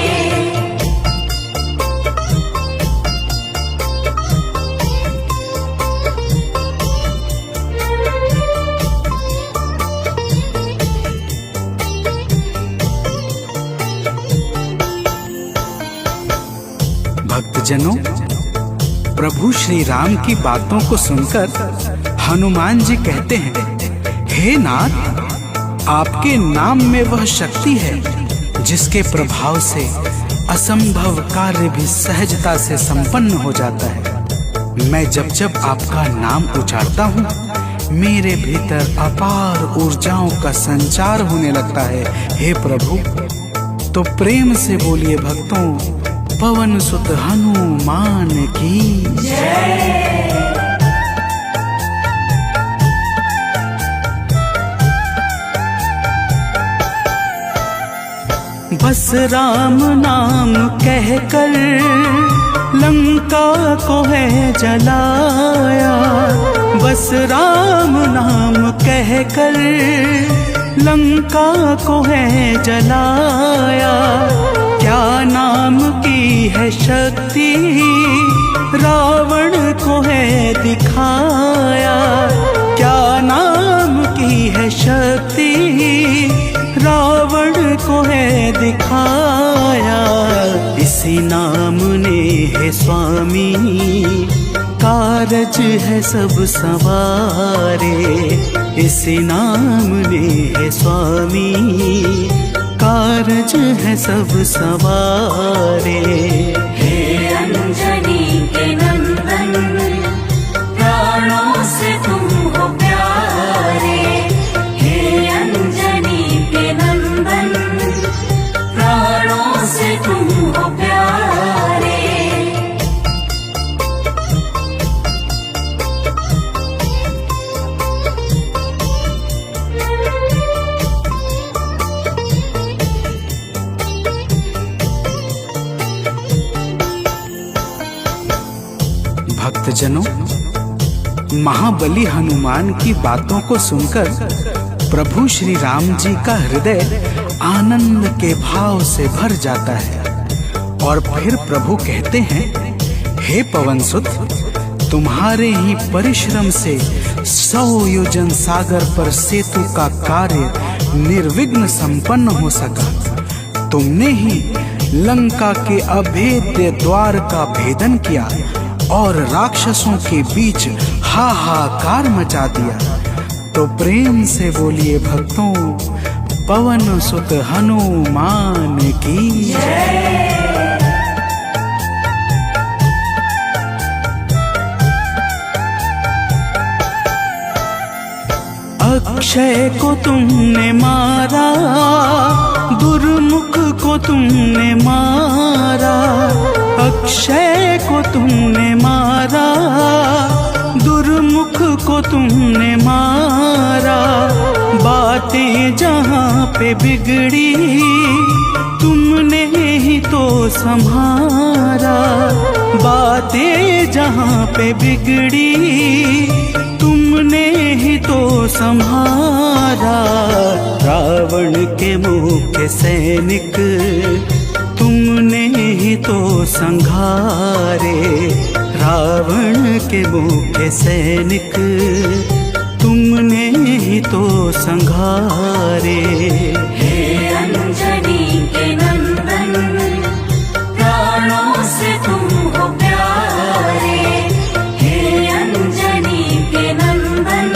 भक्तजनों, प्रभु श्री राम की बातों को सुनकर हनुमान जी कहते हैं, हे नाथ, आपके नाम में वह शक्ति है जिसके प्रभाव से असंभव कार्य भी सहजता से संपन्न हो जाता है। मैं जब जब आपका नाम उच्चारता हूँ, मेरे भीतर अपार ऊर्जाओं का संचार होने लगता है। हे प्रभु, तो प्रेम से बोलिए भक्तों, पवन सुत हनुमान की जय। बस राम नाम कहकर लंका को है जलाया, बस राम नाम कहकर लंका को है जलाया। क्या नाम की है शक्ति रावण को है दिखाया, क्या नाम की है शक्ति रावण को है दिखाया। इसी नाम ने है स्वामी कारज है सब सवारे, इसी नाम ने है स्वामी कारज है सब सवारे। हे अंजनी के नंदन, प्राणों से तुम हो प्यारे। हे अंजनी के नंदन, प्राणों से तुम हो प्यारे। भक्तजनों, महाबली हनुमान की बातों को सुनकर प्रभु श्री राम जी का हृदय आनंद के भाव से भर जाता है और फिर प्रभु कहते हैं, हे पवनसुत, तुम्हारे ही परिश्रम से 100 योजन सागर पर सेतु का कार्य निर्विघ्न संपन्न हो सका। तुमने ही लंका के अभेद्य द्वार का भेदन किया और राक्षसों के बीच हाहाकार मचा दिया। तो प्रेम से बोलिए भक्तों, पवन सुत हनुमान की जय। अक्षय को तुमने मारा, दुर्मुख को तुमने मारा, अक्षय को तुमने मारा, दुर्मुख को तुमने मारा। बातें जहाँ पे बिगड़ी तुमने ही तो संभारा, बातें जहाँ पे बिगड़ी तुमने ही तो संभारा। रावण के मुख्य सैनिक तुमने ही तो संघारे, रावण के मुख्य सैनिक तुमने ही तो संघारे। हे अंजनी के नंदन, प्राणों से तुम हो प्यारे। हे अंजनी के नंदन,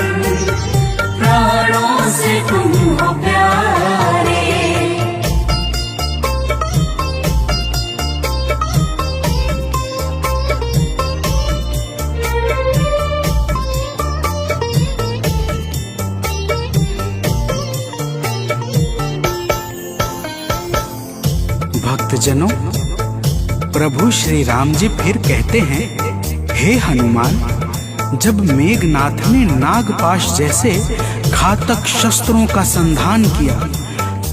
प्राणों से तुम हो प्यारे। भक्तजनों, प्रभु श्री राम जी फिर कहते हैं, हे हनुमान, जब मेघनाथ ने नागपाश जैसे घातक शस्त्रों का संधान किया,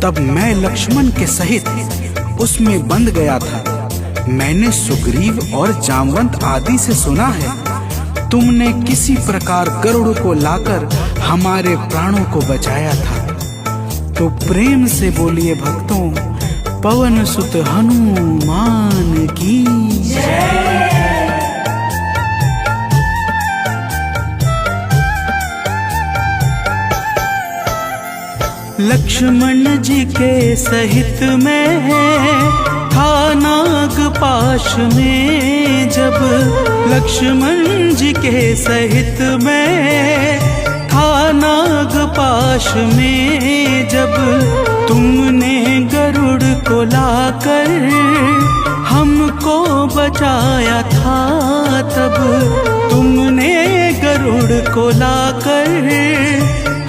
तब मैं लक्ष्मण के सहित उसमें बंध गया था। मैंने सुग्रीव और जामवंत आदि से सुना है, तुमने किसी प्रकार गरुड़ को लाकर हमारे प्राणों को बचाया था। तो प्रेम से बोलिए भक्तों, पवन सुत हनुमान की लक्ष्मण जी के सहित में था नागपाश में, जब लक्ष्मण जी के सहित में था नागपाश में, जब तुमने गरुड़ को लाकर हमको बचाया था, तब तुमने गरुड़ को लाकर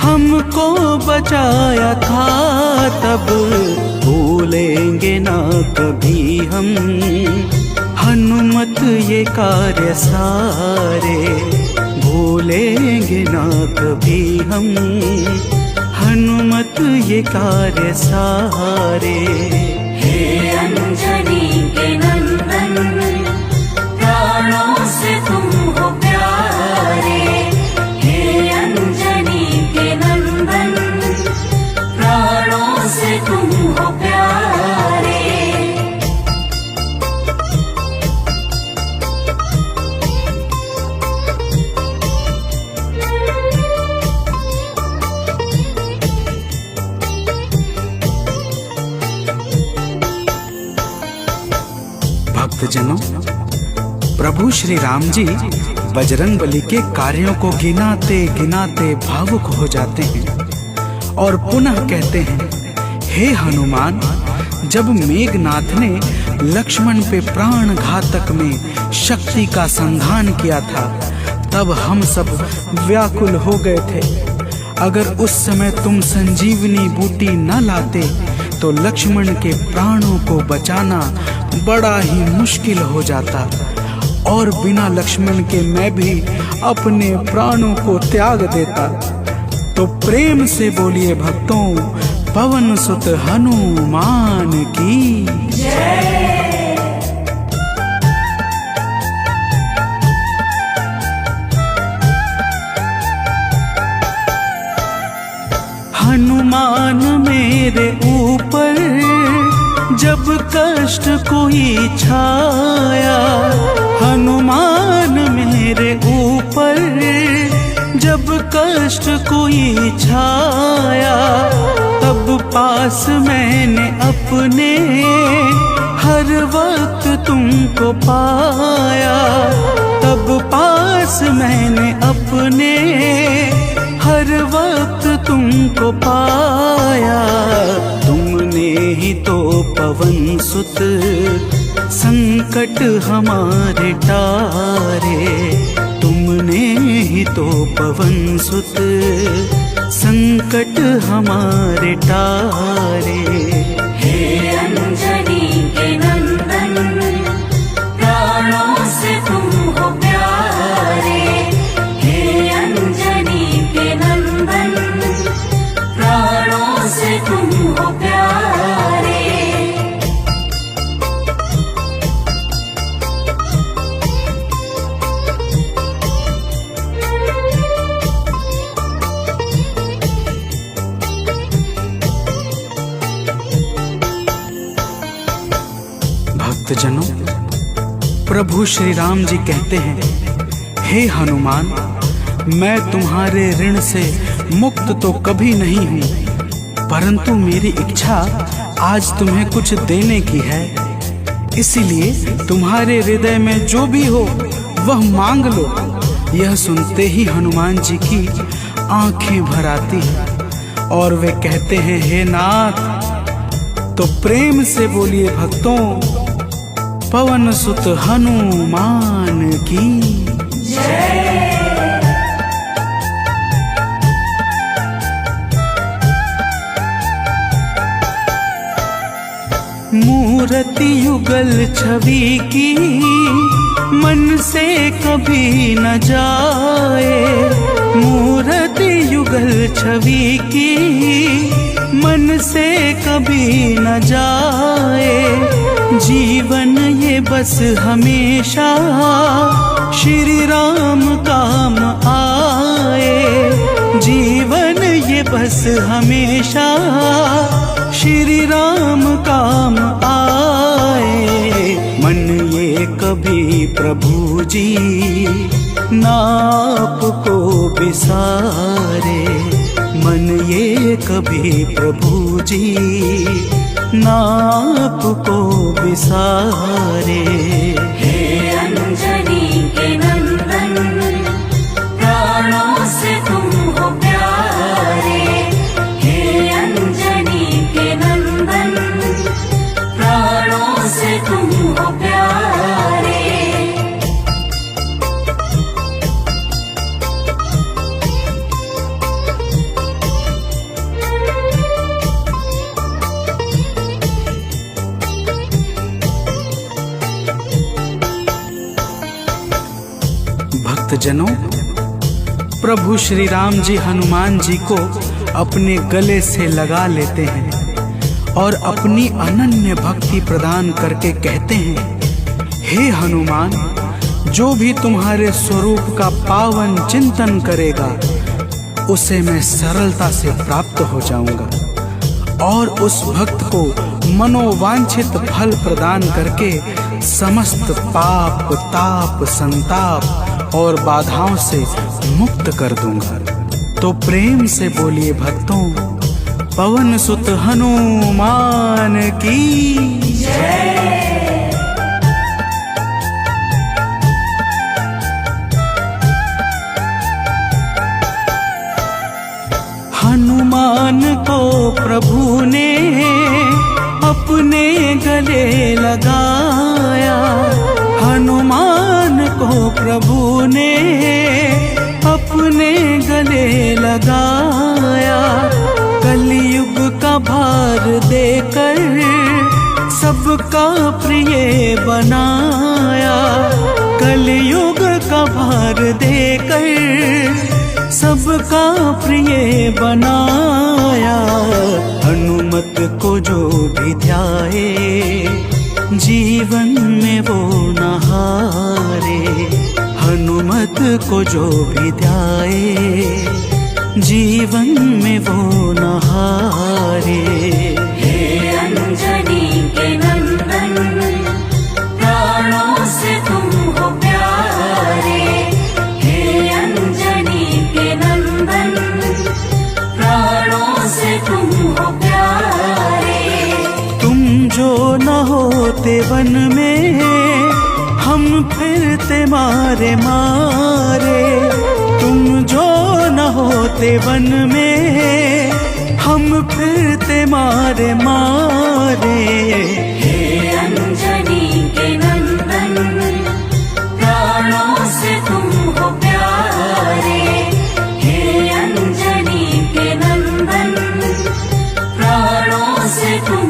हमको बचाया था, तब भूलेंगे ना कभी हम हनुमत ये कार्य सारे, भूलेंगे ना कभी हम हनुमत ये कार्य सारे। हे अंजनी के नंदन, प्राणों से तुम हो प्यारे, हे अंजनी के नंदन, प्राणों से तुम हो प्यारे। भक्तजनों, प्रभु श्री राम जी बजरंगबली के कार्यों को गिनाते गिनाते भावुक हो जाते हैं और पुनः कहते हैं, हे हनुमान, जब मेघनाथ ने लक्ष्मण पे प्राण घातक में शक्ति का संधान किया था, तब हम सब व्याकुल हो गए थे। अगर उस समय तुम संजीवनी बूटी न लाते तो लक्ष्मण के प्राणों को बचाना बड़ा ही मुश्किल हो जाता, और बिना लक्ष्मण के मैं भी अपने प्राणों को त्याग देता। तो प्रेम से बोलिए भक्तों, पवन सुत हनुमान की हनुमान मेरे ऊपर जब कष्ट कोई छाया, हनुमान मेरे ऊपर जब कष्ट कोई छाया, तब पास मैंने अपने हर वक्त तुमको पाया, तब पास मैंने अपने हर वक्त तुमको पाया। तुमने ही तो पवन सुत संकट हमारे टारे, तुमने ही तो पवन सुत संकट हमारे टारे। हे अंजनी के नंदन, प्राणों से तुम हो प्यारे, हे अंजनी के नंदन, प्राणों से तुम हो प्यारे। भक्तजनों, प्रभु श्री राम जी कहते हैं, हे हनुमान, मैं तुम्हारे ऋण से मुक्त तो कभी नहीं हूँ, परंतु मेरी इच्छा आज तुम्हें कुछ देने की है। इसीलिए तुम्हारे हृदय में जो भी हो वह मांग लो। यह सुनते ही हनुमान जी की आंखें भर आती हैं और वे कहते हैं, हे नाथ। तो प्रेम से बोलिए भक्तों, पवन सुत हनुमान की मूर्ति युगल छवि की मन से कभी न जाए, मूर्ति युगल छवि की मन से कभी न जाए। जीवन ये बस हमेशा श्री राम काम आए, जीवन ये बस हमेशा श्री राम काम आए। मन ये कभी प्रभु जी नाप को बिसारे, मन ये कभी प्रभु जी नाप को बिसारे। हे अंजनी के नंदन, प्राणों से तुम हो प्यारे। हे अंजनी के नंदन, प्राणों से तुम हो प्यारे। भक्तजनों, प्रभु श्री राम जी हनुमान जी को अपने गले से लगा लेते हैं और अपनी अनन्य भक्ति प्रदान करके कहते हैं, हे हनुमान, जो भी तुम्हारे स्वरूप का पावन चिंतन करेगा उसे मैं सरलता से प्राप्त हो जाऊंगा और उस भक्त को मनोवांछित फल प्रदान करके समस्त पाप ताप संताप और बाधाओं से मुक्त कर दूंगा। तो प्रेम से बोलिए भक्तों, पवन सुत हनुमान की जय। हनुमान को प्रभु ने अपने गले लगाया, हनुमान को प्रभु ने अपने गले लगाया। कलयुग का भार देकर सबका प्रिय बनाया, कलयुग का भार देकर सबका प्रिय बनाया। हनुमत को जो भी ध्याए जीवन में वो न हारे, हनुमत को जो भी ध्याए जीवन में वो न हारे। हे अंजनी के नंदन, प्राणों से तुम हो प्यारे। हे अंजनी के नंदन, प्राणों से तुम हो प्यारे। तुम जो न होते वन में हम फिरते मारे मारे, तुम जो न होते वन में हम फिरते मारे मारे। हे अंजनी के नंदन, प्राणों से तुम हो प्यारे। हे अंजनी के नंदन, प्राणों से तुम